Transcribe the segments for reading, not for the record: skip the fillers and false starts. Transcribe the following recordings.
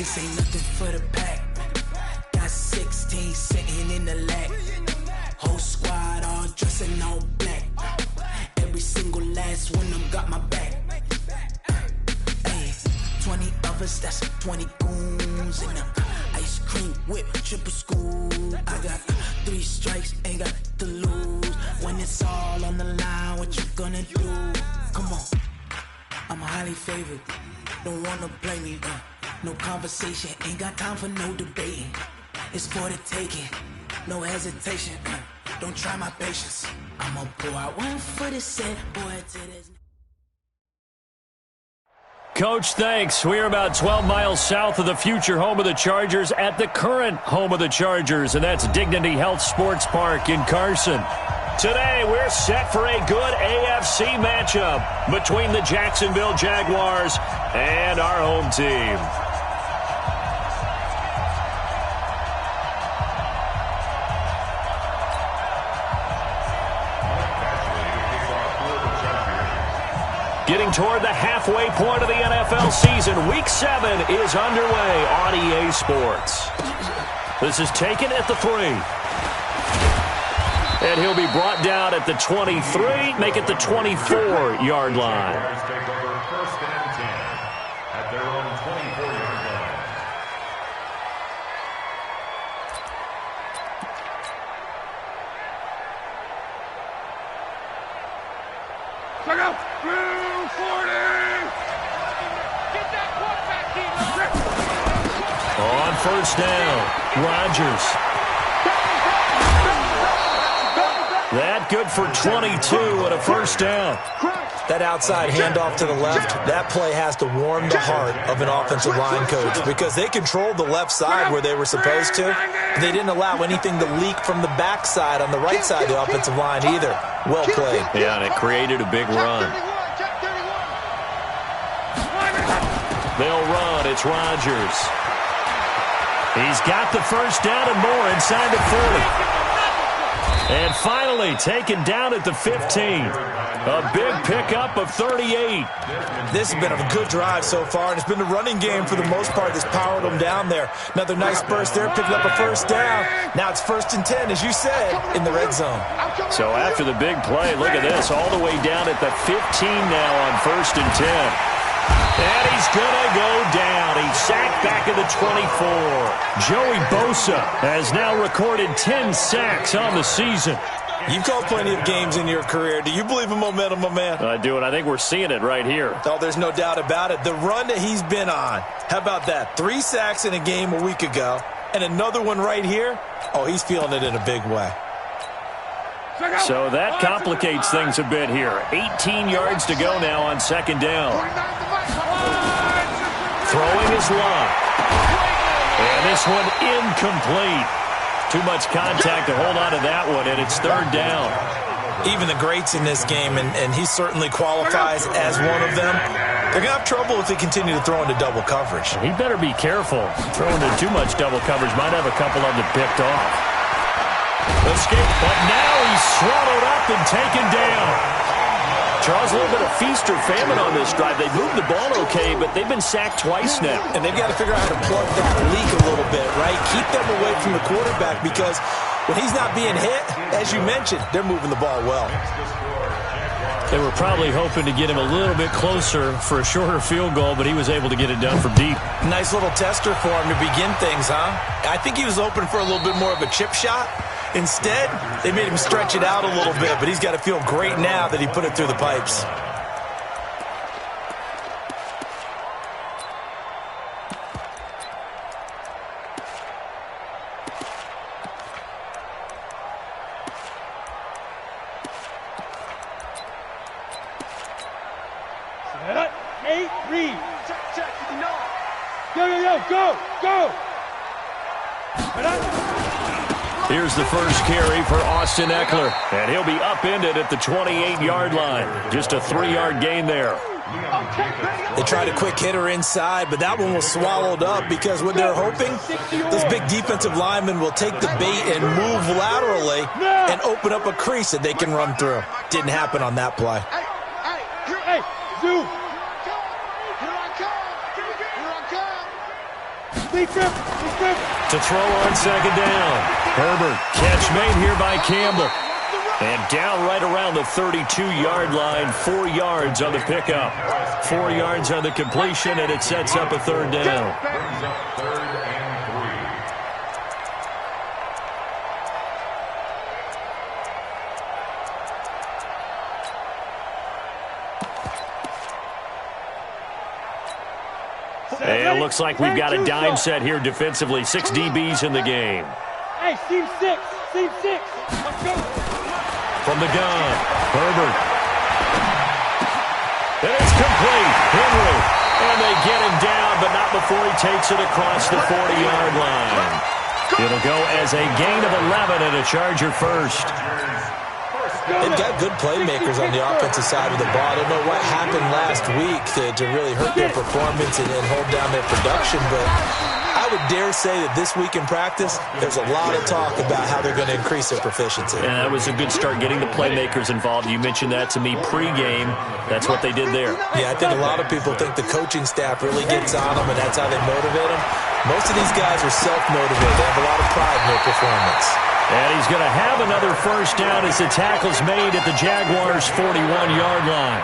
This ain't nothing for the pack. Got 16 sitting in the lag. Whole squad all dressing all black. Every single last one of them got my back. Hey, 20 of us, that's 20 goons in them. Ice cream whip, triple school. I got 3 strikes, ain't got to lose. When it's all on the line, what you gonna do? Come on, I'm highly favored. Don't wanna play me, no conversation, ain't got time for no debating. It's for the taking, no hesitation. Don't try my patience. I'ma pour out one for the set, boy, to this. Coach, thanks. We are about 12 miles south of the future home of the Chargers at the current home of the Chargers, and that's Dignity Health Sports Park in Carson. Today, we're set for a good AFC matchup between the Jacksonville Jaguars and our home team. Getting toward the halfway point of the NFL season, Week 7 is underway on EA Sports. This is taken at the 3. And he'll be brought down at the 23, make it the 24-yard line. Take over first and 10 at their own 24-yard line. Check out! 240! Get that quarterback, On first down, Rodgers. That good for 22 and a first down. That outside handoff to the left, that play has to warm the heart of an offensive line coach because they controlled the left side where they were supposed to. They didn't allow anything to leak from the backside on the right side of the offensive line either. Well played. Yeah, and it created a big run. They'll run. It's Rodgers. He's got the first down and more inside the 40. And finally taken down at the 15. A big pickup of 38. This has been a good drive so far, and it's been the running game for the most part that's powered them down there. Another nice burst there, picking up a first down. Now it's 1st and 10, as you said, in the red zone. So after the big play, look at this, all the way down at the 15 now on 1st and 10. And he's going to go down. He's sacked back at the 24. Joey Bosa has now recorded 10 sacks on the season. You've called plenty of games in your career. Do you believe in momentum, my man? I do, and I think we're seeing it right here. Oh, there's no doubt about it. The run that he's been on. How about that? 3 sacks in a game a week ago, and another one right here. Oh, he's feeling it in a big way. So that complicates things a bit here. 18 yards to go now on 2nd down. Throwing his line. And this one incomplete. Too much contact to hold on to that one, and it's 3rd down. Even the greats in this game, and he certainly qualifies as one of them, they're going to have trouble if they continue to throw into double coverage. He better be careful. Throwing into too much double coverage might have a couple of them picked off. Escape, but now he's swallowed up and taken down. Charles, a little bit of feast or famine on this drive. They've moved the ball okay, but they've been sacked twice now. And they've got to figure out how to plug that leak a little bit, right? Keep them away from the quarterback because when he's not being hit, as you mentioned, they're moving the ball well. They were probably hoping to get him a little bit closer for a shorter field goal, but he was able to get it done from deep. Nice little tester for him to begin things, huh? I think he was open for a little bit more of a chip shot. Instead, they made him stretch it out a little bit, but he's got to feel great now that he put it through the pipes. Set up, 8, read. Check, no. Go. Set up. Here's the first carry for Austin Eckler, and he'll be upended at the 28-yard line. Just a 3-yard gain there. They tried a quick hitter inside, but that one was swallowed up because what they're hoping, this big defensive lineman will take the bait and move laterally and open up a crease that they can run through. Didn't happen on that play. Hey, Zoo. To throw on second down. Herbert, catch made here by Campbell. And down right around the 32-yard line, 4 yards on the pickup. 4 yards on the completion, and it sets up a third down. Brings up 3rd and 3. And it looks like we've got a dime set here defensively. 6 DBs in the game. Hey, team 6. Let's go. From the gun, Herbert. And it's complete. Henry. And they get him down, but not before he takes it across the 40-yard line. It'll go as a gain of 11 and a Charger first. They've got good playmakers on the offensive side of the ball. I don't know what happened last week to really hurt their performance and hold down their production, but I would dare say that this week in practice, there's a lot of talk about how they're going to increase their proficiency. And that was a good start, getting the playmakers involved. You mentioned that to me pregame. That's what they did there. Yeah, I think a lot of people think the coaching staff really gets on them, and that's how they motivate them. Most of these guys are self-motivated. They have a lot of pride in their performance. And he's going to have another first down as the tackle's made at the Jaguars' 41-yard line.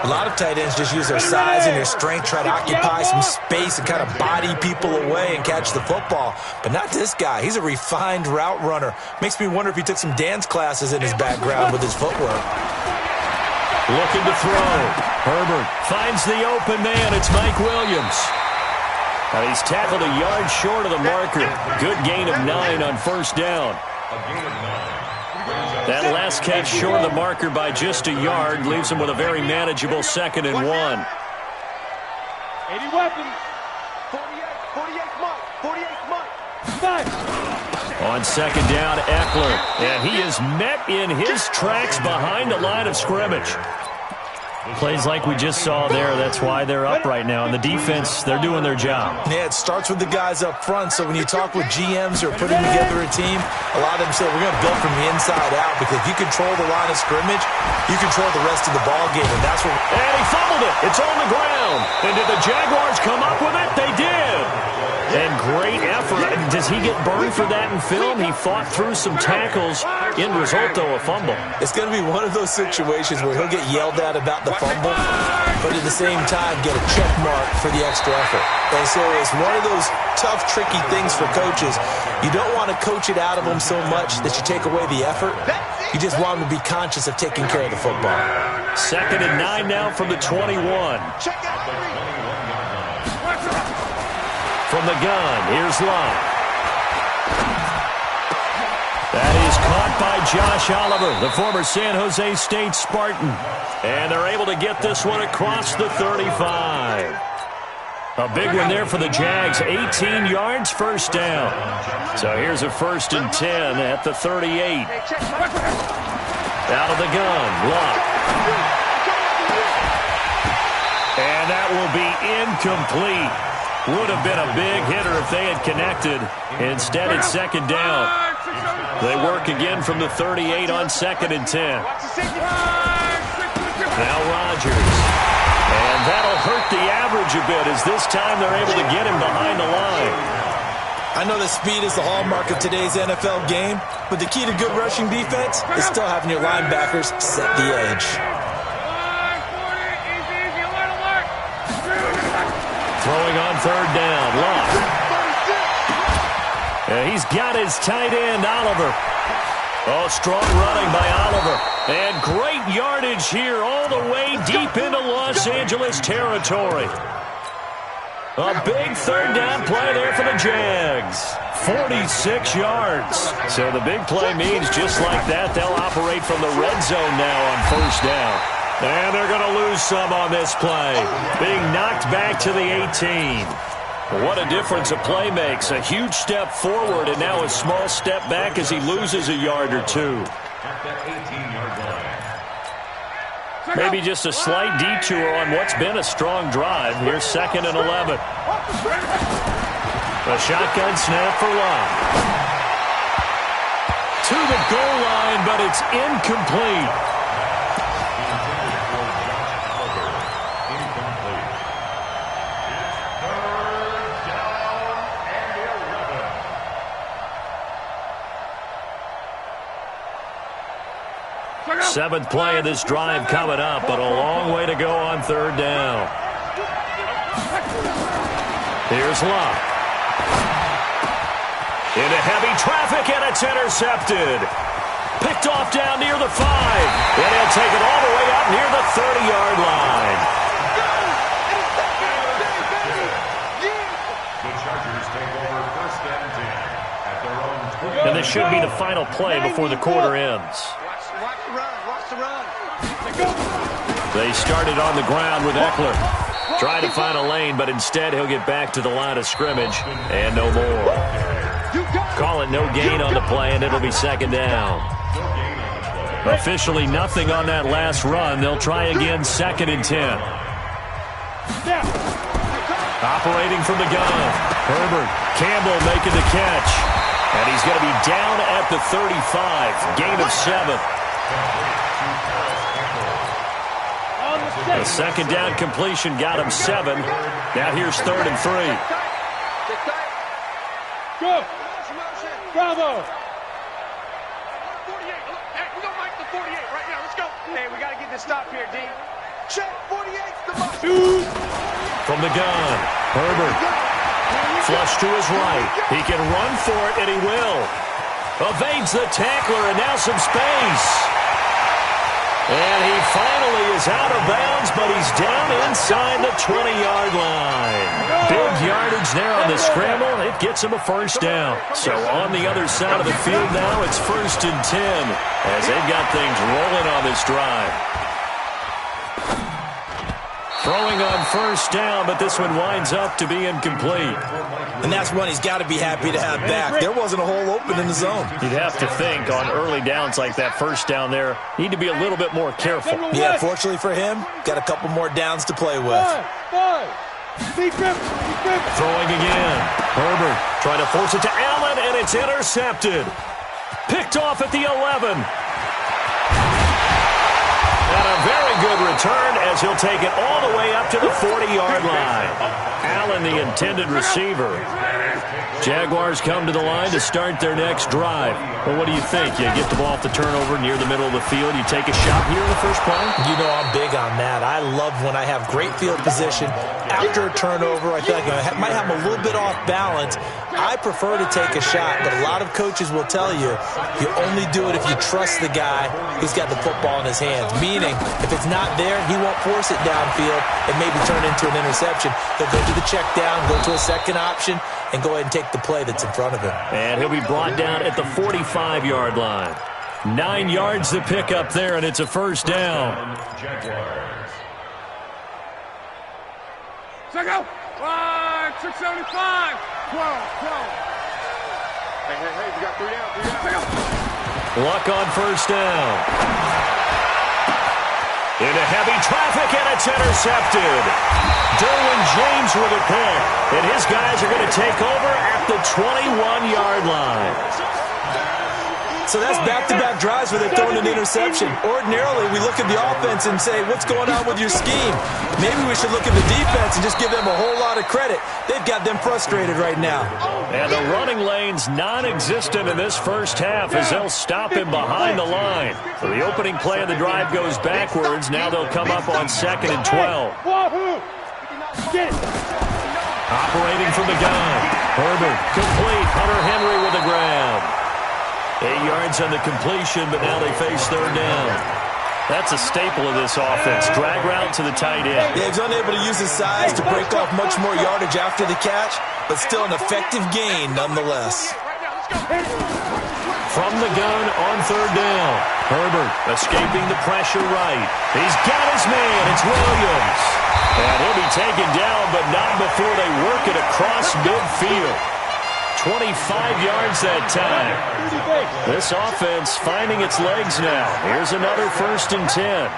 A lot of tight ends just use their size and their strength, try to occupy some space and kind of body people away and catch the football. But not this guy. He's a refined route runner. Makes me wonder if he took some dance classes in his background with his footwork. Looking to throw. Herbert finds the open man. It's Mike Williams. Now he's tackled a yard short of the marker. Good gain of 9 on first down. That last catch short of the marker by just a yard leaves him with a very manageable 2nd and 1. 80 weapons. 48 Mike. 5. On second down, Eckler. And he is met in his tracks behind the line of scrimmage. Plays like we just saw there. That's why they're up right now. And the defense, they're doing their job. Yeah, it starts with the guys up front. So when you talk with GMs who are putting together a team, a lot of them say we're going to build from the inside out, because if you control the line of scrimmage, you control the rest of the ball game. And that's what. And he fumbled it. It's on the ground. And did the Jaguars come up with it? They did. And great effort. Does he get burned for that in film? He fought through some tackles. End result, though, a fumble. It's going to be one of those situations where he'll get yelled at about the fumble, but at the same time get a check mark for the extra effort. And so it's one of those tough, tricky things for coaches. You don't want to coach it out of them so much that you take away the effort. You just want them to be conscious of taking care of the football. 2nd and 9 now from the 21. From the gun, here's Love. That is caught by Josh Oliver, the former San Jose State Spartan. And they're able to get this one across the 35. A big one there for the Jags, 18 yards, first down. So here's a 1st and 10 at the 38. Out of the gun, Love. And that will be incomplete. Would have been a big hitter if they had connected. Instead, it's 2nd down. They work again from the 38 on 2nd and 10. Now Rodgers. And that'll hurt the average a bit, as this time they're able to get him behind the line. I know that speed is the hallmark of today's NFL game, but the key to good rushing defense is still having your linebackers set the edge. Throwing on 3rd down, Love. He's got his tight end, Oliver. Oh, strong running by Oliver. And great yardage here all the way deep into Los Angeles territory. A big 3rd down play there for the Jags. 46 yards. So the big play means just like that, they'll operate from the red zone now on 1st down. And they're going to lose some on this play. Being knocked back to the 18. What a difference a play makes. A huge step forward and now a small step back as he loses a yard or two. At the 18-yard line. Maybe just a slight detour on what's been a strong drive. Here's 2nd and 11. A shotgun snap for Love. To the goal line, but it's incomplete. 7th play of this drive coming up, but a long way to go on 3rd down. Here's Luck. Into heavy traffic, and it's intercepted. Picked off down near the 5. And he'll take it all the way up near the 30-yard line. The Chargers take over 1st and 10 at their own 20. And this should be the final play before the quarter ends. Watch the run. Watch the run. They started on the ground with Eckler. Trying to find a lane, but instead he'll get back to the line of scrimmage and no more. Call it no gain on the play, and it'll be 2nd down. Officially nothing on that last run. They'll try again 2nd and 10. Operating from the gun. Herbert. Campbell making the catch. And he's going to be down at the 35. Gain of 7. The 2nd down completion got him 7. Now here's 3rd and 3. Go. Bravo. 48. Hey, we're going to make the 48 right now. Let's go. Hey, we got to get this stop here, D. Check 48's the box. From the gun. Herbert. Flush to his right. He can run for it, and he will. Evades the tackler, and now some space. And he finally is out of bounds, but he's down inside the 20-yard line. Big yardage there on the scramble. It gets him a 1st down. So on the other side of the field now, it's 1st and 10 as they've got things rolling on this drive. Throwing on 1st down, but this one winds up to be incomplete. And that's one he's got to be happy to have back. There wasn't a hole open in the zone. You'd have to think on early downs like that 1st down there, need to be a little bit more careful. Yeah, fortunately for him, got a couple more downs to play with. Throwing again. Herbert trying to force it to Allen, and it's intercepted. Picked off at the 11. And a very good return as he'll take it all the way up to the 40-yard line. Allen, the intended receiver. Jaguars come to the line to start their next drive. Well, what do you think? You get the ball off the turnover near the middle of the field. You take a shot here in the first play? You know I'm big on that. I love when I have great field position. After a turnover, I feel like I might have a little bit off balance. I prefer to take a shot, but a lot of coaches will tell you only do it if you trust the guy who's got the football in his hands. Meaning, if it's not there, he won't force it downfield and maybe turn into an interception. He'll go to the check down, go to a second option, and go ahead and take the play that's in front of him. And he'll be brought down at the 45-yard line. 9 yards to pick up there, and it's a 1st down. Check out. 675. 12. Hey, we got 3 down. Check out. Luck on 1st down. Into heavy traffic, and it's intercepted. Derwin James with a pick. And his guys are going to take over at the 21-yard line. So that's back-to-back drives where they're throwing an interception. Ordinarily, we look at the offense and say, what's going on with your scheme? Maybe we should look at the defense and just give them a whole lot of credit. They've got them frustrated right now. And the running lane's non-existent in this first half as they'll stop him behind the line. So the opening play of the drive goes backwards. Now they'll come up on 2nd and 12. Operating from the gun. Herbert, complete. Hunter Henry with a grab. 8 yards on the completion, but now they face 3rd down. That's a staple of this offense. Drag route to the tight end. Yeah, he's unable to use his size to break off much more yardage after the catch, but still an effective gain nonetheless. From the gun on 3rd down. Herbert escaping the pressure right. He's got his man. It's Williams. And he'll be taken down, but not before they work it across midfield. 25 yards that time. This offense finding its legs now. Here's another 1st and 10.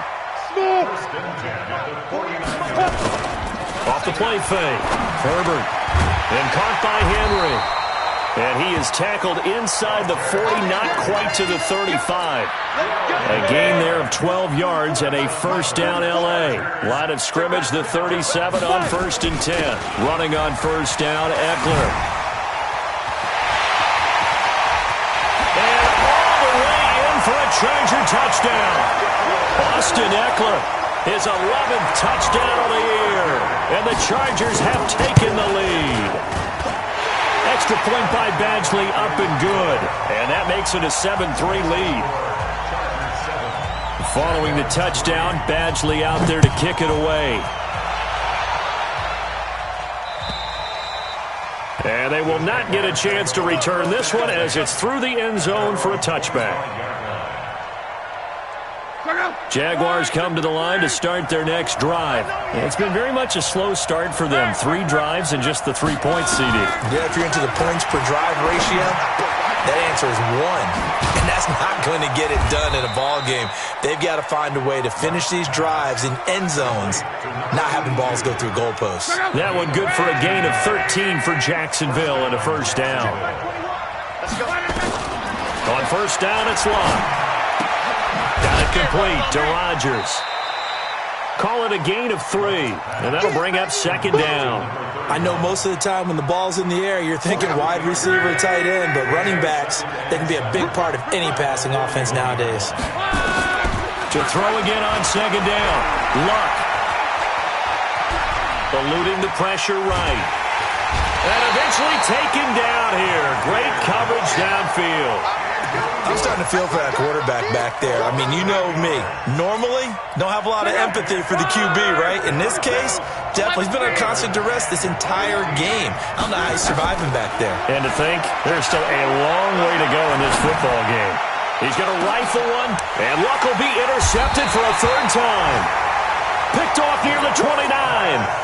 Off the play fake. Herbert. And caught by Henry. And he is tackled inside the 40, not quite to the 35. A gain there of 12 yards and a 1st down L.A. Line of scrimmage, the 37 on 1st and 10. Running on 1st down, Eckler. For a Charger touchdown. Austin Eckler, his 11th touchdown of the year. And the Chargers have taken the lead. Extra point by Badgley, up and good. And that makes it a 7-3 lead. Following the touchdown, Badgley out there to kick it away. And they will not get a chance to return this one as it's through the end zone for a touchback. Jaguars come to the line to start their next drive. It's been very much a slow start for them. 3 drives and just the 3 points, CD. Yeah, if you're into the points per drive ratio, that answer is 1. And that's not going to get it done in a ball game. They've got to find a way to finish these drives in end zones, not having balls go through goalposts. That one good for a gain of 13 for Jacksonville and a first down. On first down, it's Locke. Got it complete to Rodgers. Call it a gain of 3, and that'll bring up second down. I know most of the time when the ball's in the air, you're thinking wide receiver, tight end, but running backs, they can be a big part of any passing offense nowadays. To throw again on second down. Luck. Eluding the pressure right. And eventually taken down here. Great coverage downfield. I'm starting to feel for that quarterback back there. I mean, you know me. Normally, don't have a lot of empathy for the QB, right? In this case, definitely, he's been under constant duress this entire game. I don't know how he's surviving back there. And to think, there's still a long way to go in this football game. He's going to rifle one, and Luck will be intercepted for a 3rd time. Picked off near the 29,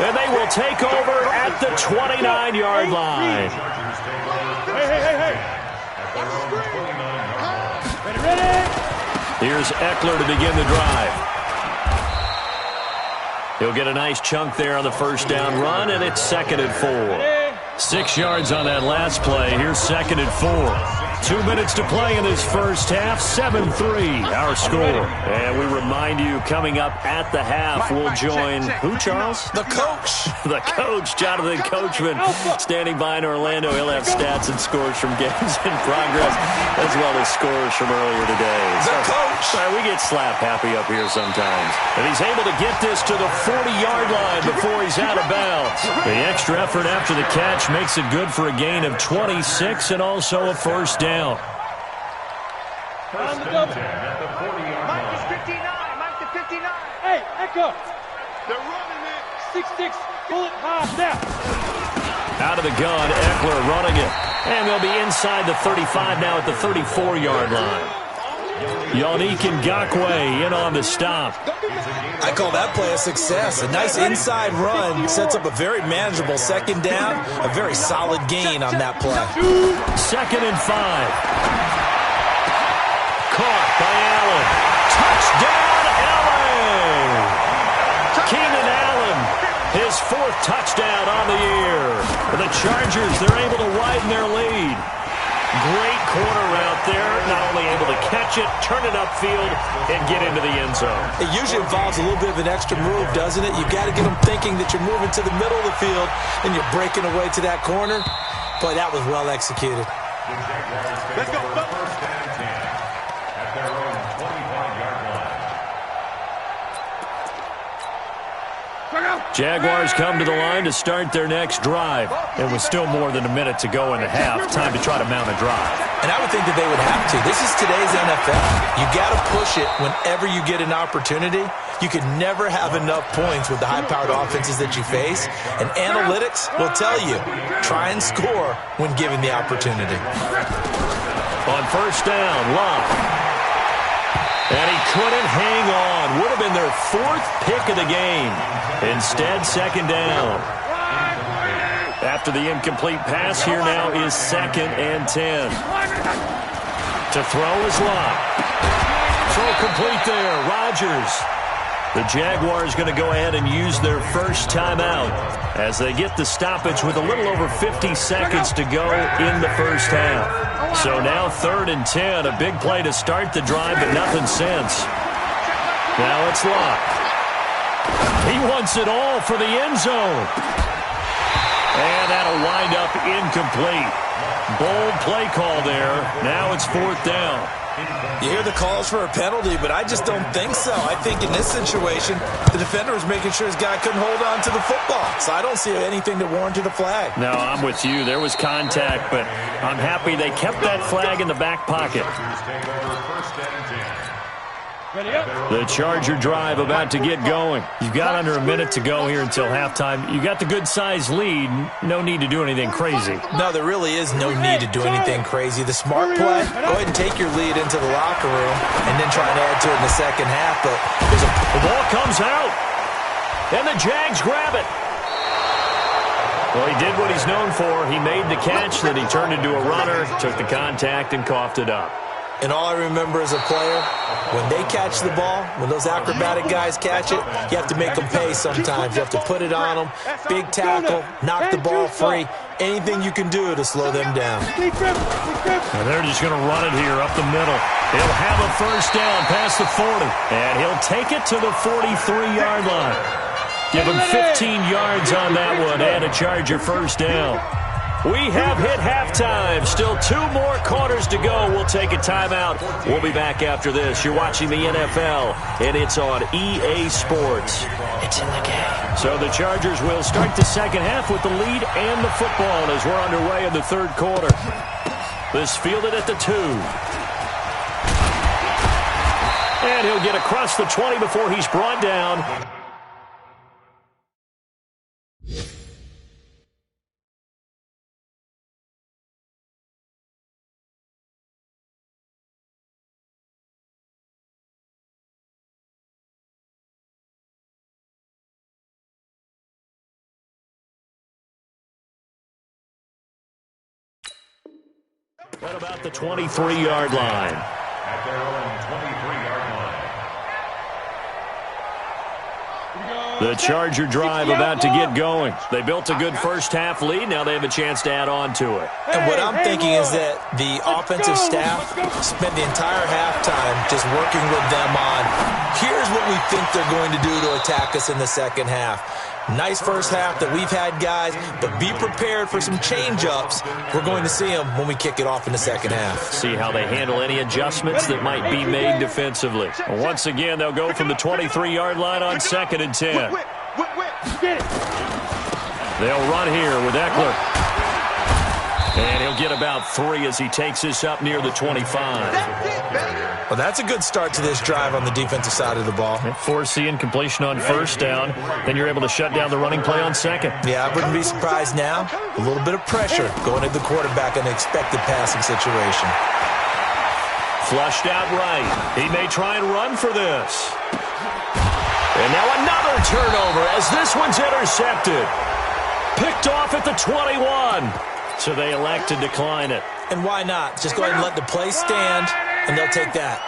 and they will take over at the 29-yard line. Hey. Ready? Here's Eckler to begin the drive. He'll get a nice chunk there on the first down run, and it's 2nd and 4. 6 yards on that last play. Here's 2nd and 4. 2 minutes to play in this first half. 7-3, our score. And we remind you, coming up at the half, we'll join who, Charles? The coach. The coach, Jonathan Coachman, standing by in Orlando. He'll have stats and scores from games in progress, as well as scores from earlier today. The coach. Sorry, we get slap happy up here sometimes. And he's able to get this to the 40-yard line before he's out of bounds. The extra effort after the catch makes it good for a gain of 26 and also a first down. Mike is 59. Mike to 59. Hey, Echo. They're running it. 6-6. Pull it hard now. Out of the gun, Eckler running it. And they'll be inside the 35 now at the 34-yard line. Yannick Ngakoue in on the stop. I call that play a success. A nice inside run sets up a very manageable second down. A very solid gain on that play. 2nd and 5. Caught by Allen. Touchdown, LA! Keenan Allen, his 4th touchdown on the year. For the Chargers, they're able to widen their lead. Great corner route there. Not only able to catch it, turn it upfield, and get into the end zone. It usually involves a little bit of an extra move, doesn't it? You've got to get them thinking that you're moving to the middle of the field and you're breaking away to that corner. Boy, that was well executed. Let's go. First down and 10 at their own 25-yard line. Jaguars come to the line to start their next drive. And with still more than a minute to go in the half, time to try to mount a drive. And I would think that they would have to. This is today's NFL. You got to push it whenever you get an opportunity. You could never have enough points with the high-powered offenses that you face. And analytics will tell you, try and score when given the opportunity. On first down, Locke. And he couldn't hang on. Would have been their 4th pick of the game. Instead, second down. After the incomplete pass, here now is 2nd and 10. To throw is Locke. Throw complete there. Rodgers. The Jaguars going to go ahead and use their first timeout as they get the stoppage with a little over 50 seconds to go in the first half. So now 3rd and 10, a big play to start the drive, but nothing since. Now it's Locke. He wants it all for the end zone. And that'll wind up incomplete. Bold play call there. Now it's 4th down. You hear the calls for a penalty, but I just don't think so. I think in this situation, the defender was making sure his guy couldn't hold on to the football. So I don't see anything that warranted a flag. No, I'm with you. There was contact, but I'm happy they kept that flag in the back pocket. The Charger drive about to get going. You've got under a minute to go here until halftime. You got the good-sized lead. No need to do anything crazy. No, there really is no need to do anything crazy. The smart play, go ahead and take your lead into the locker room and then try and add to it in the second half. But the ball comes out, and the Jags grab it. Well, he did what he's known for. He made the catch, then he turned into a runner, took the contact, and coughed it up. And all I remember as a player, when they catch the ball, when those acrobatic guys catch it, you have to make them pay sometimes. You have to put it on them, big tackle, knock the ball free, anything you can do to slow them down. And they're just going to run it here up the middle. He'll have a first down past the 40, and he'll take it to the 43-yard line. Give him 15 yards on that one and a Charger first down. We have hit halftime. Still 2 more quarters to go. We'll take a timeout. We'll be back after this. You're watching the NFL, and it's on EA Sports. It's in the game. So the Chargers will start the second half with the lead and the football as we're underway in the third quarter. This fielded at the 2. And he'll get across the 20 before he's brought down. What about the 23-yard line? At their own 23-yard line. The Charger drive about to get going. They built a good first-half lead. Now they have a chance to add on to it. And what I'm thinking is that the offensive staff spent the entire halftime just working with them on, here's what we think they're going to do to attack us in the second half. Nice first half that we've had, guys, but be prepared for some change-ups. We're going to see them when we kick it off in the second half. See how they handle any adjustments that might be made defensively. Once again, they'll go from the 23-yard line on 2nd and 10. They'll run here with Eckler. And he'll get about 3 as he takes this up near the 25. Well, that's a good start to this drive on the defensive side of the ball. Forcing incompletion on first down. Then you're able to shut down the running play on second. Yeah, I wouldn't be surprised now. A little bit of pressure going at the quarterback in an expected passing situation. Flushed out right. He may try and run for this. And now another turnover as this one's intercepted. Picked off at the 21. So they elect to decline it. And why not? Just go ahead and let the play stand, and they'll take that.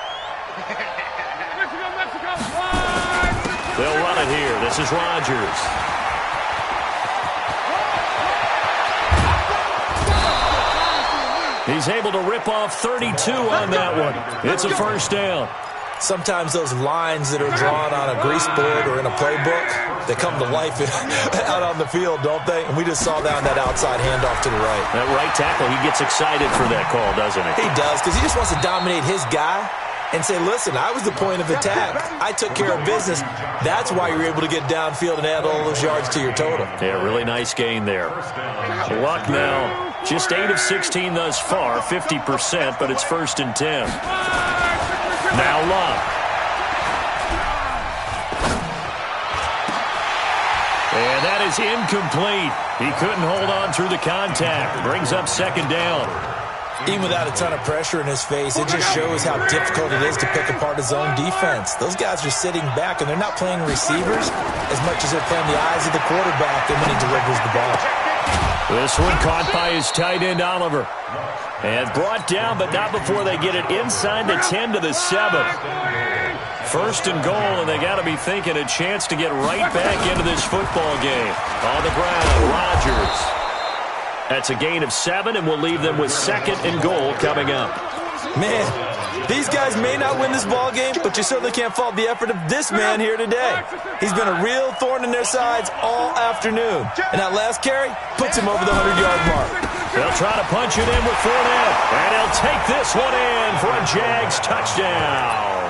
They'll run it here. This is Rodgers. He's able to rip off 32 on that one. It's a first down. Sometimes those lines that are drawn on a grease board or in a playbook, they come to life out on the field, don't they? And we just saw that on that outside handoff to the right. That right tackle, he gets excited for that call, doesn't he? He does, because he just wants to dominate his guy and say, listen, I was the point of attack. I took care of business. That's why you're able to get downfield and add all those yards to your total. Yeah, really nice gain there. Luck now, just 8 of 16 thus far, 50%, but it's 1st and 10. Now Luck. And that is incomplete. He couldn't hold on through the contact. Brings up 2nd down. Even without a ton of pressure in his face, it just shows how difficult it is to pick apart his own defense. Those guys are sitting back, and they're not playing receivers as much as they're playing the eyes of the quarterback and when he delivers the ball. This one caught by his tight end, Oliver. And brought down, but not before they get it inside the 10 to the 7. 1st and goal, and they got to be thinking a chance to get right back into this football game. On the ground, Rodgers. That's a gain of 7, and we'll leave them with 2nd and goal coming up. Man, these guys may not win this ball game, but you certainly can't fault the effort of this man here today. He's been a real thorn in their sides all afternoon. And that last carry puts him over the 100-yard mark. They'll try to punch it in with Fournette, and he'll take this one in for a Jags touchdown.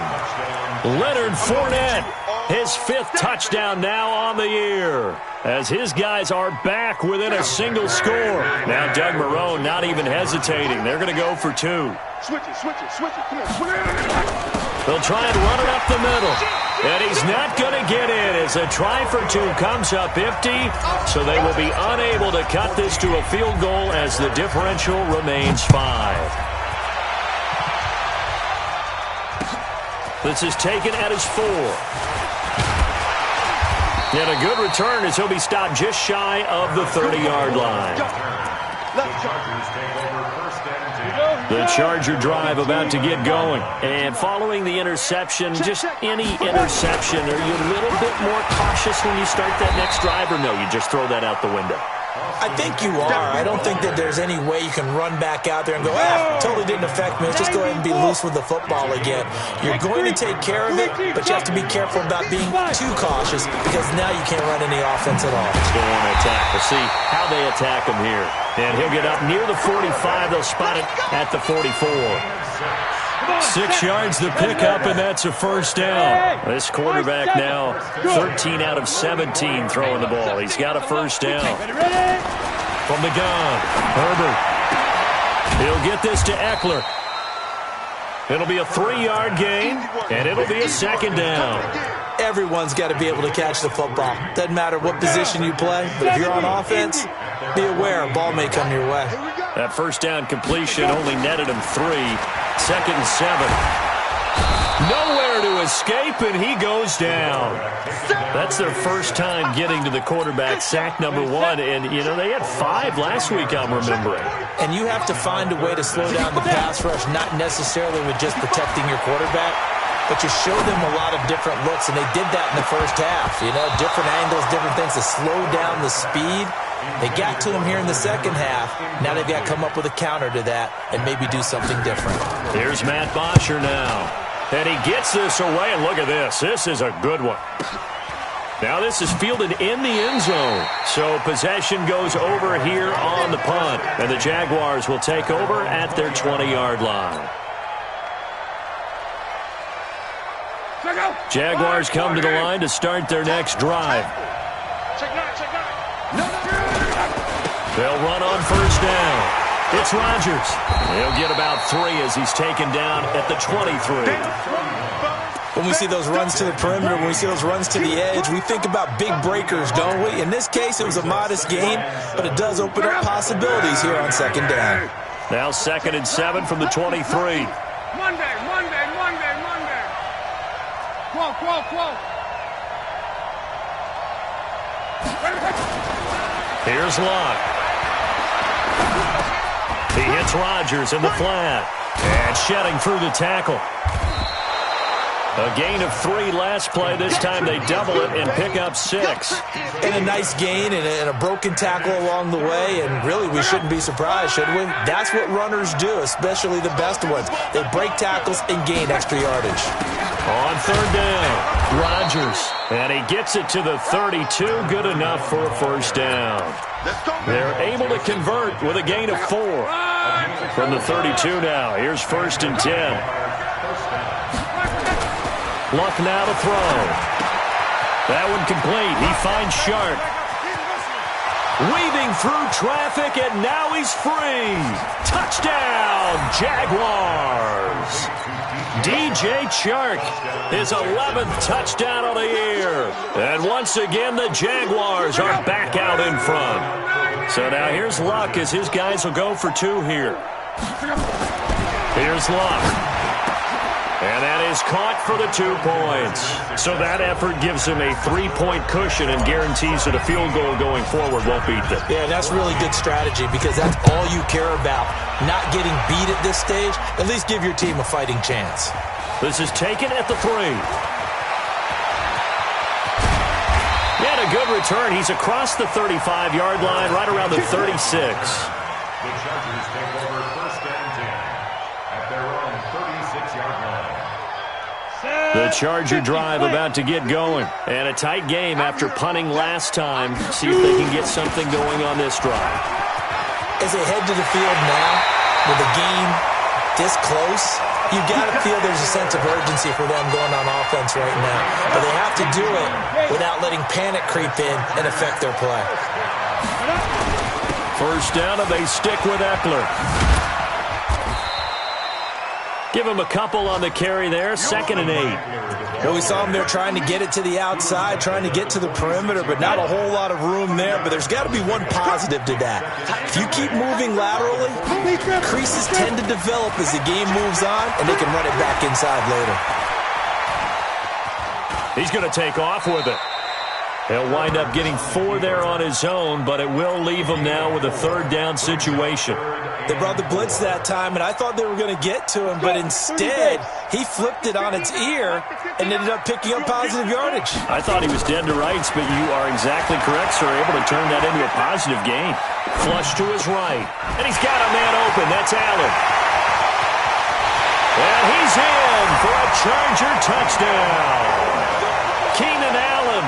Leonard Fournette, his 5th touchdown now on the year, as his guys are back within a single score. Now Doug Marrone not even hesitating. They're going to go for 2. Switch it. Come on, switch it. They'll try and run it up the middle. And he's not going to get in as a try for 2 comes up empty. So they will be unable to cut this to a field goal as the differential remains 5. This is taken at his 4. And a good return as he'll be stopped just shy of the 30-yard line. The Charger drive about to get going. And following the interception, just any interception, are you a little bit more cautious when you start that next drive, or no, you just throw that out the window? I think you are. I don't think that there's any way you can run back out there and go, totally didn't affect me. Let's just go ahead and be loose with the football again. You're going to take care of it, but you have to be careful about being too cautious because now you can't run any offense at all. Still want to attack. We'll see how they attack him here. And he'll get up near the 45. They'll spot it at the 44. 6 yards the pickup, and that's a first down. This quarterback now 13 out of 17 throwing the ball. He's got a first down. From the gun, Herbert. He'll get this to Eckler. It'll be a 3-yard gain, and it'll be a second down. Everyone's got to be able to catch the football. Doesn't matter what position you play, but if you're on offense, be aware a ball may come your way. That first down completion only netted him 3. 2nd and 7. Nowhere to escape, and he goes down. That's their first time getting to the quarterback, sack number 1. And, you know, they had 5 last week, I'm remembering. And you have to find a way to slow down the pass rush, not necessarily with just protecting your quarterback, but you show them a lot of different looks, and they did that in the first half. You know, different angles, different things to slow down the speed. They got to him here in the second half. Now they've got to come up with a counter to that and maybe do something different. Here's Matt Bosher now. And he gets this away, and look at this. This is a good one. Now this is fielded in the end zone. So possession goes over here on the punt. And the Jaguars will take over at their 20-yard line. Jaguars come to the line to start their next drive. They'll run on first down. It's Rodgers. He'll get about 3 as he's taken down at the 23. When we see those runs to the perimeter, when we see those runs to the edge, we think about big breakers, don't we? In this case, it was a modest gain, but it does open up possibilities here on second down. Now 2nd and 7 from the 23. Monday. Quo. Here's Locke. He hits Rodgers in the flat. And shedding through the tackle. A gain of 3 last play. This time they double it and pick up 6. And a nice gain and a broken tackle along the way. And really, we shouldn't be surprised, should we? That's what runners do, especially the best ones. They break tackles and gain extra yardage. On third down, Rodgers. And he gets it to the 32. Good enough for a first down. They're able to convert with a gain of 4. From the 32 now. Here's 1st and 10. Luck now to throw. That one complete. He finds Sharp. Weaving through traffic, and now he's free. Touchdown, Jaguars. DJ Chark, his 11th touchdown of the year. And once again, the Jaguars are back out in front. So now here's Luck as his guys will go for 2 here. Here's Luck. And that is caught for the 2 points. So that effort gives him a 3-point cushion and guarantees that a field goal going forward won't beat them. Yeah, that's really good strategy because that's all you care about. Not getting beat at this stage. At least give your team a fighting chance. This is taken at the 3. And a good return. He's across the 35-yard line, right around the 36. The Chargers take over 1st and 10 at their own 36-yard line. The Charger drive about to get going. And a tight game after punting last time. See if they can get something going on this drive. As they head to the field now, with the game this close, you've got to feel there's a sense of urgency for them going on offense right now. But they have to do it without letting panic creep in and affect their play. First down, and they stick with Eckler. Give him a couple on the carry there, 2nd and 8. Well, we saw them there trying to get it to the outside, trying to get to the perimeter, but not a whole lot of room there. But there's got to be one positive to that. If you keep moving laterally, creases tend to develop as the game moves on, and they can run it back inside later. He's going to take off with it. He'll wind up getting 4 there on his own, but it will leave him now with a 3rd down situation. They brought the blitz that time, and I thought they were going to get to him, but instead, he flipped it on its ear and ended up picking up positive yardage. I thought he was dead to rights, but you are exactly correct, sir. Able to turn that into a positive gain. Flush to his right, and he's got a man open. That's Allen. And he's in for a Charger touchdown. Keenan Allen,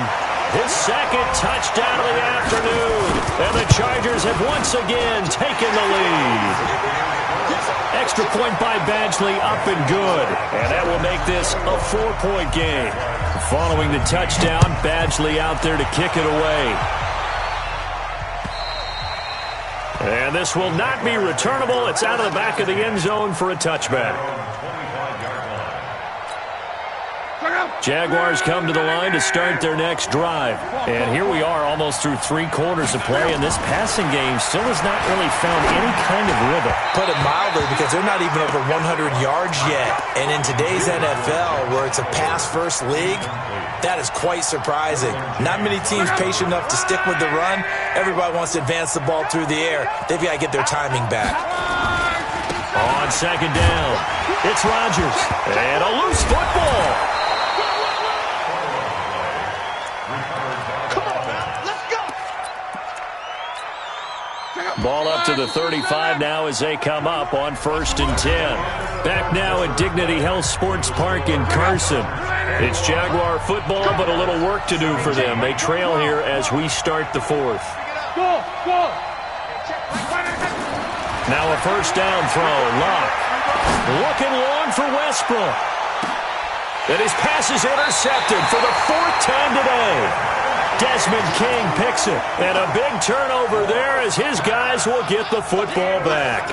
his 2nd touchdown of the afternoon. And the Chargers have once again taken the lead. Extra point by Badgley, up and good. And that will make this a 4-point game. Following the touchdown, Badgley out there to kick it away. And this will not be returnable. It's out of the back of the end zone for a touchback. Jaguars come to the line to start their next drive. And here we are almost through 3 quarters of play, and this passing game still has not really found any kind of rhythm. Put it mildly, because they're not even over 100 yards yet. And in today's NFL, where it's a pass-first league, that is quite surprising. Not many teams patient enough to stick with the run. Everybody wants to advance the ball through the air. They've got to get their timing back. On 2nd down, it's Rodgers. And a loose football. Ball up to the 35 now as they come up on 1st and 10. Back now at Dignity Health Sports Park in Carson. It's Jaguar football, but a little work to do for them. They trail here as we start the 4th. Now a 1st down throw. Locke looking long for Westbrook. And his pass is intercepted for the 4th time today. Desmond King picks it, and a big turnover there as his guys will get the football back.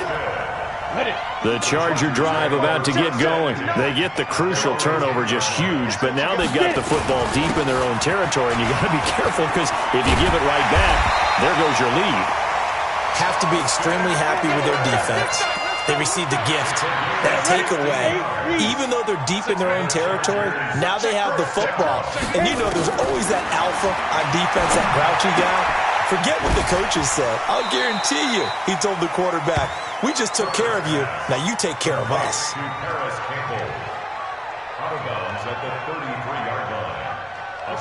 The Charger drive about to get going. They get the crucial turnover, just huge, but now they've got the football deep in their own territory, and you got to be careful because if you give it right back, there goes your lead. Have to be extremely happy with their defense. They received a gift, that takeaway. Even though they're deep in their own territory, now they have the football. And you know there's always that alpha on defense, that grouchy guy. Forget what the coaches said. I'll guarantee you, he told the quarterback, we just took care of you. Now you take care of us.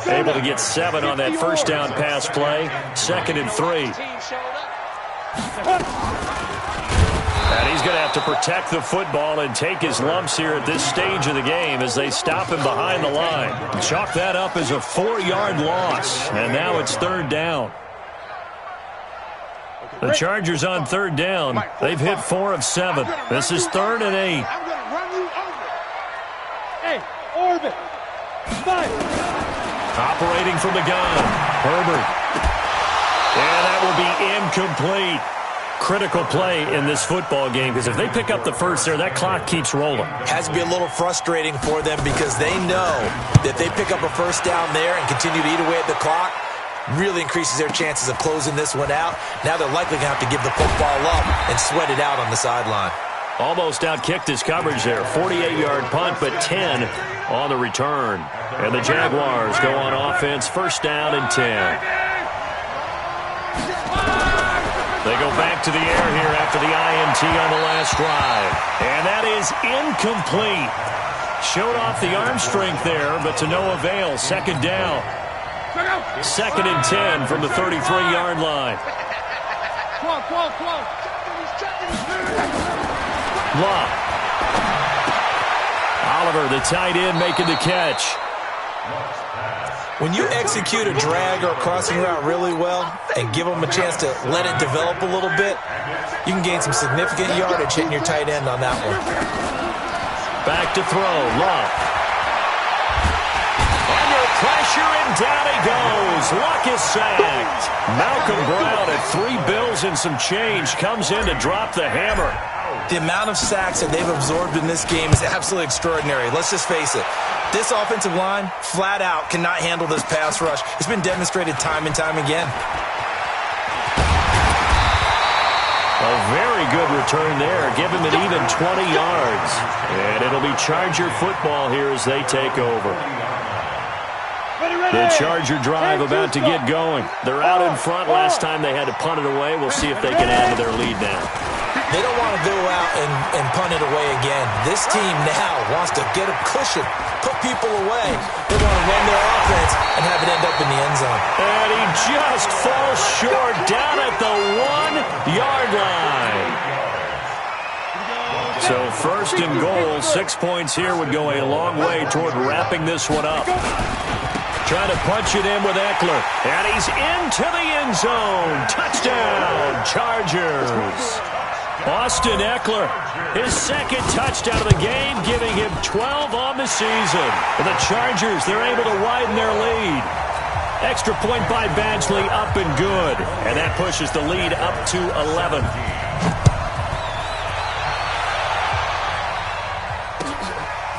Able to get 7 on that 1st down pass play. 2nd and 3. And he's going to have to protect the football and take his lumps here at this stage of the game as they stop him behind the line. Chalk that up as a 4-yard loss. And now it's 3rd down. The Chargers on 3rd down. They've hit 4 of 7. This is 3rd and 8. I'm going to run you over. Hey, orbit. Fight. Operating from the gun. Herbert. And that will be incomplete. Critical play in this football game, because if they pick up the 1st there, that clock keeps rolling. Has to be a little frustrating for them because they know that they pick up a 1st down there and continue to eat away at the clock, really increases their chances of closing this one out. Now they're likely going to have to give the football up and sweat it out on the sideline. Almost outkicked his coverage there. 48-yard punt, but 10 on the return. And the Jaguars go on offense, 1st down and 10. They go back to the air here after the INT on the last drive. And that is incomplete. Showed off the arm strength there, but to no avail. 2nd down. 2nd and 10 from the 33-yard line. Locke. Oliver, the tight end, making the catch. When you execute a drag or a crossing route really well and give them a chance to let it develop a little bit, You can gain some significant yardage hitting your tight end on that one. Back to throw. Love. Under pressure, and down he goes. Luck is sacked. Malcolm Brown at 3 bills and some change comes in to drop the hammer. The amount of sacks that they've absorbed in this game is absolutely extraordinary. Let's just face it. This offensive line, flat out, cannot handle this pass rush. It's been demonstrated time and time again. A very good return there. Give him an even 20 yards. And it'll be Charger football here as they take over. The Charger drive about to get going. They're out in front. Last time they had to punt it away. We'll see if they can add to their lead now. They don't want to go out and punt it away again. This team now wants to get a cushion, put people away. They want to run their offense and have it end up in the end zone. And he just falls short down at the 1-yard line. So first and goal, 6 points here would go a long way toward wrapping this one up. Trying to punch it in with Eckler. And he's into the end zone. Touchdown, Chargers. Austin Eckler, his second touchdown of the game, giving him 12 on the season. And the Chargers, they're able to widen their lead. Extra point by Badgley, up and good. And that pushes the lead up to 11.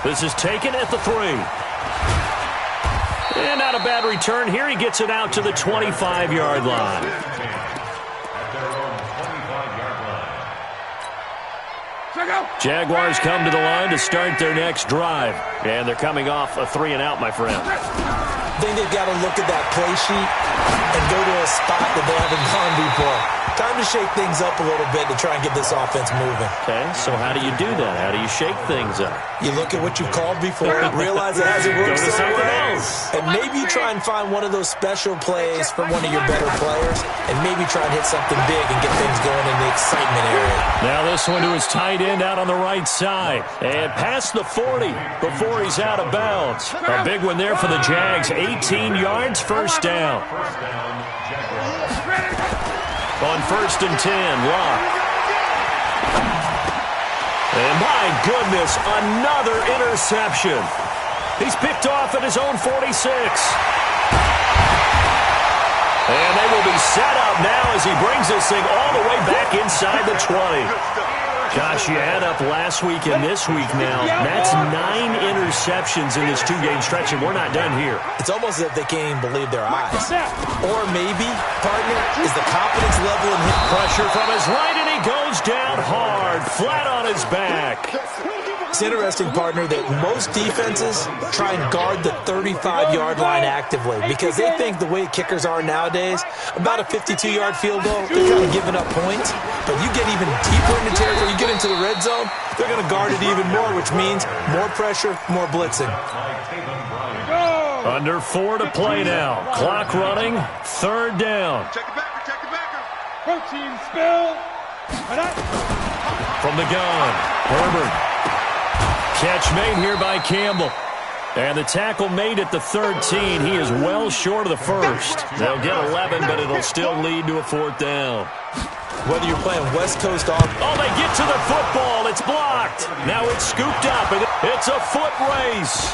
This is taken at the 3. And not a bad return here. He gets it out to the 25-yard line. Jaguars come to the line to start their next drive. And they're coming off a 3-and-out, my friend. I think they've got to look at that play sheet and go to a spot that they haven't gone before. Time to shake things up a little bit to try and get this offense moving. Okay, so how do you do that? How do you shake things up? You look at what you've called before, realize it hasn't worked Go to something well, else. and maybe try and find one of those special plays from one of your better players, and maybe try and hit something big and get things going in the excitement area. Now this one to his tight end out on the right side. And past the 40 before he's out of bounds. A big one there for the Jags. 18 yards, first down. On first and 10, Locke. And my goodness, another interception. He's picked off at his own 46. And they will be set up now as he brings this thing all the way back inside the 20. Gosh, you add up last week and this week now. That's 9 interceptions in this 2-game stretch, and we're not done here. It's almost as if they can't even believe their eyes. Or maybe, partner, is the confidence level in him. Pressure from his right, and he goes down hard, flat on his back. It's interesting, partner, that most defenses try and guard the 35-yard line actively because they think the way kickers are nowadays, about a 52-yard field goal, they're kind of giving up points. But you get even deeper into territory, you get into the red zone, they're going to guard it even more, which means more pressure, more blitzing. Under 4 to play now. Clock running, third down. Check it back, check it back. Protein spill. From the gun, Herbert. Catch made here by Campbell. And the tackle made at the 13. He is well short of the first. They'll get 11, but it'll still lead to a fourth down. Whether you're playing West Coast off. Oh, they get to the football. It's blocked. Now it's scooped up, and it's a foot race.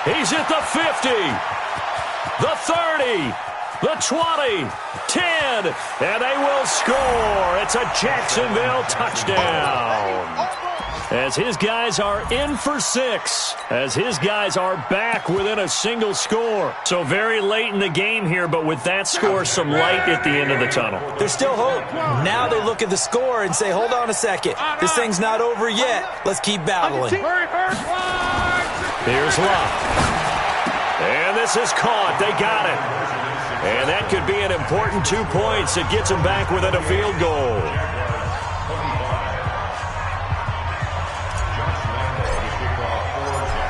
He's at the 50, the 30, the 20, 10, and they will score. It's a Jacksonville touchdown. As his guys are in for 6, as his guys are back within a single score. So very late in the game here, but with that score, some light at the end of the tunnel. There's still hope. Now they look at the score and say, hold on a second. This thing's not over yet. Let's keep battling. Here's Locke. And this is caught. They got it. And that could be an important 2 points. It gets them back within a field goal.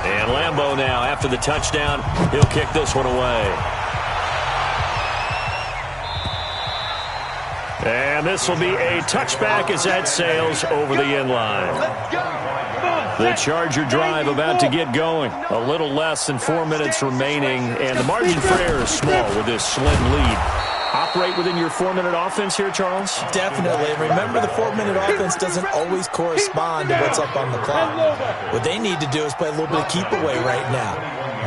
And Lambeau now, after the touchdown, he'll kick this one away. And this will be a touchback as that sails over the end line. The Charger drive about to get going. A little less than 4 minutes remaining, and the margin for error is small with this slim lead. operate within your 4-minute offense here, Charles? Definitely. And remember, the 4-minute offense doesn't always correspond to what's up on the clock. What they need to do is play a little bit of keep away right now.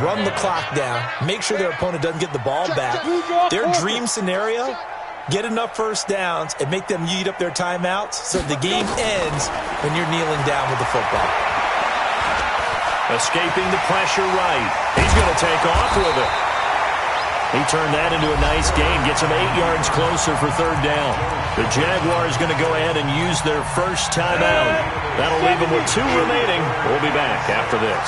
Run the clock down. Make sure their opponent doesn't get the ball back. Their dream scenario, get enough first downs and make them eat up their timeouts so the game ends when you're kneeling down with the football. Escaping the pressure right. He's going to take off with it. He turned that into a nice gain. Gets him 8 yards closer for third down. The Jaguars going to go ahead and use their first timeout. That'll leave them with 2 remaining. We'll be back after this.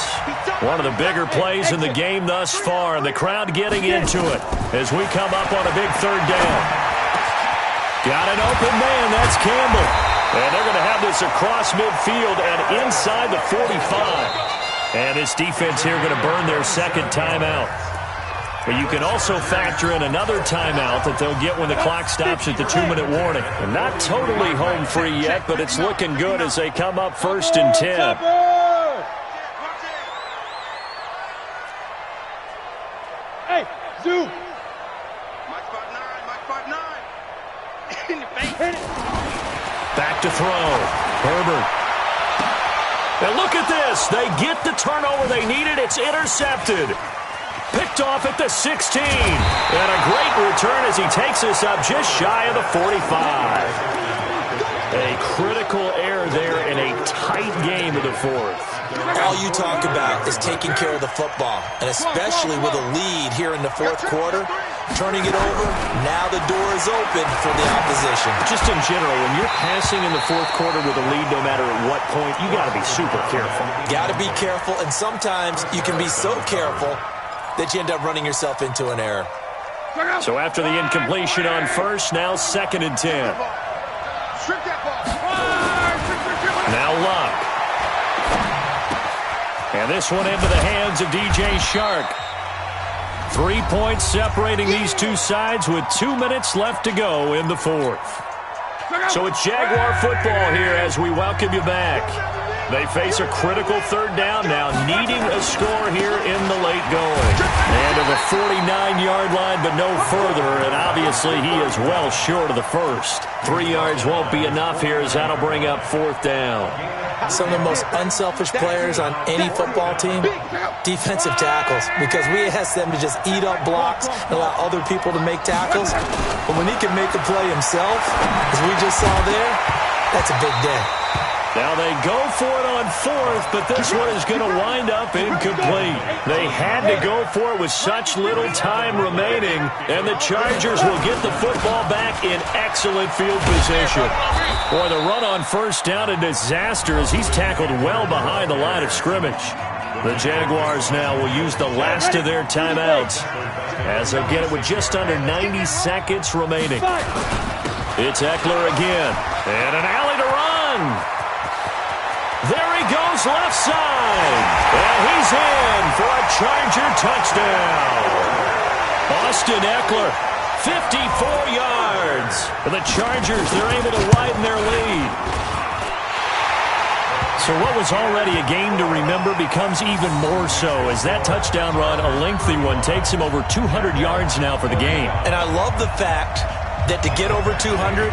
One of the bigger plays in the game thus far, and the crowd getting into it as we come up on a big third down. Got an open man. That's Campbell. And they're going to have this across midfield and inside the 45. And this defense here going to burn their second timeout. But you can also factor in another timeout that they'll get when the clock stops at the 2-minute warning. And not totally home free yet, but it's looking good as they come up 1st and 10. Hey, Zoo. Back to throw. Herbert. And look at this. They get the turnover they needed. It's intercepted. Picked off at the 16. And a great return as he takes us up just shy of the 45. A critical error there in a tight game of the 4th. All you talk about is taking care of the football, and especially with a lead here in the 4th quarter, turning it over, now the door is open for the opposition. Just in general, when you're passing in the 4th quarter with a lead, no matter at what point, you got to be super careful. Got to be careful, and sometimes you can be so careful that you end up running yourself into an error. So after the incompletion on first, now 2nd and 10. Now Luck. And this one into the hands of DJ Shark. 3 points separating these two sides with 2 minutes left to go in the 4th. So it's Jaguar football here as we welcome you back. They face a critical third down now, needing a score here in the late going. And to the 49-yard line, but no further, and obviously he is well short of the first. 3 yards won't be enough here as that'll bring up 4th down. Some of the most unselfish players on any football team, defensive tackles, because we ask them to just eat up blocks and allow other people to make tackles. But when he can make a play himself, as we just saw there, that's a big day. Now they go for it on 4th, but this one is going to wind up incomplete. They had to go for it with such little time remaining, and the Chargers will get the football back in excellent field position. Boy, the run on first down, a disaster as he's tackled well behind the line of scrimmage. The Jaguars now will use the last of their timeouts as they'll get it with just under 90 seconds remaining. It's Eckler again, and an alley to run. There he goes left side. And he's in for a Charger touchdown. Austin Eckler, 54 yards. For the Chargers, they're able to widen their lead. So what was already a game to remember becomes even more so as that touchdown run, a lengthy one, takes him over 200 yards now for the game. And I love the fact that to get over 200,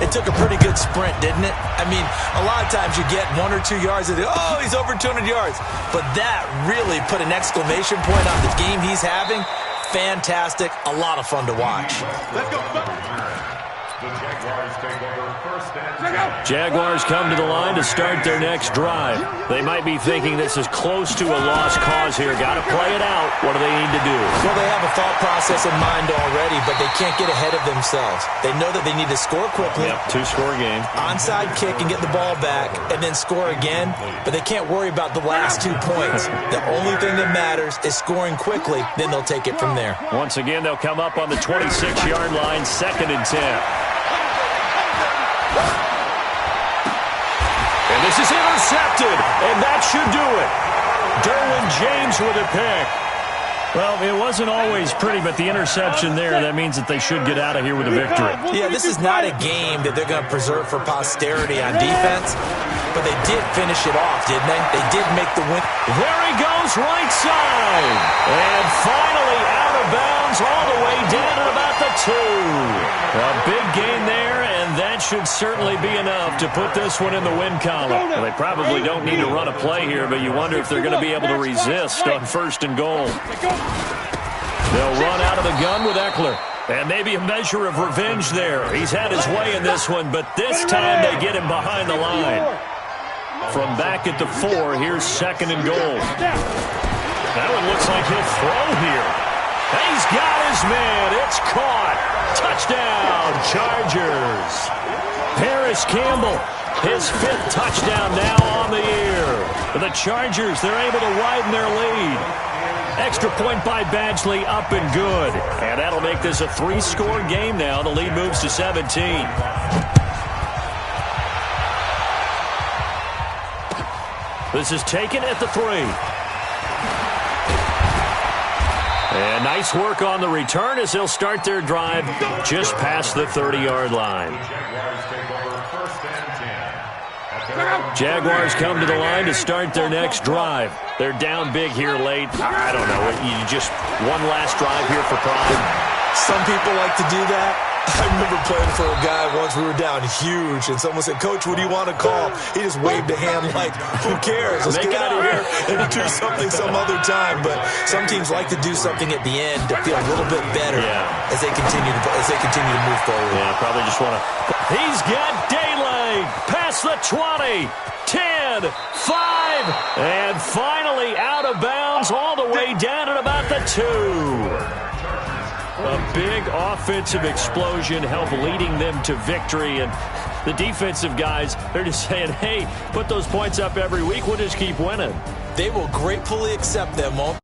it took a pretty good sprint, didn't it? I mean, a lot of times you get 1 or 2 yards and oh, he's over 200 yards. But that really put an exclamation point on the game he's having. Fantastic. A lot of fun to watch. Let's go. The Jaguars take over 1st and 10. Jaguars come to the line to start their next drive. They might be thinking this is close to a lost cause here. Got to play it out. What do they need to do? Well, they have a thought process in mind already, but they can't get ahead of themselves. They know that they need to score quickly. Yep, 2-score game. Onside kick and get the ball back and then score again, but they can't worry about the last 2 points. The only thing that matters is scoring quickly, then they'll take it from there. Once again, they'll come up on the 26-yard line, 2nd and 10. And this is intercepted, and that should do it. Derwin James with a pick. Well, it wasn't always pretty, but the interception there, that means that they should get out of here with a victory. Yeah, this is not a game that they're going to preserve for posterity on defense. but they did finish it off, didn't they? They did make the win. There he goes, right side. And finally out of bounds all the way down at about the 2. A big gain there, and that should certainly be enough to put this one in the win column. Well, they probably don't need to run a play here, but you wonder if they're going to be able to resist on 1st and goal. They'll run out of the gun with Eckler. And maybe a measure of revenge there. He's had his way in this one, but this time they get him behind the line. From back at the 4, here's 2nd and goal. That one looks like he'll throw here. He's got his man. It's caught. Touchdown, Chargers. Paris Campbell, his 5th touchdown now on the year. For the Chargers, they're able to widen their lead. Extra point by Badgley, up and good. And that'll make this a 3-score game now. The lead moves to 17. This is taken at the 3. And nice work on the return as they'll start their drive just past the 30-yard line. Jaguars come to the line to start their next drive. They're down big here late. I don't know. You just one last drive here for pride. Some people like to do that. I remember playing for a guy once. We were down huge, and someone said, "Coach, what do you want to call?" He just waved a hand like, "Who cares? Let's get out of here and do something some other time." But some teams like to do something at the end to feel a little bit better as they continue to move forward. Yeah, probably just want to. He's got daylight past the 20, 10, 5, and finally out of bounds all the way down at about the 2. A big offensive explosion helped leading them to victory, and the defensive guys, they're just saying, hey, put those points up every week, we'll just keep winning. They will gratefully accept them, won't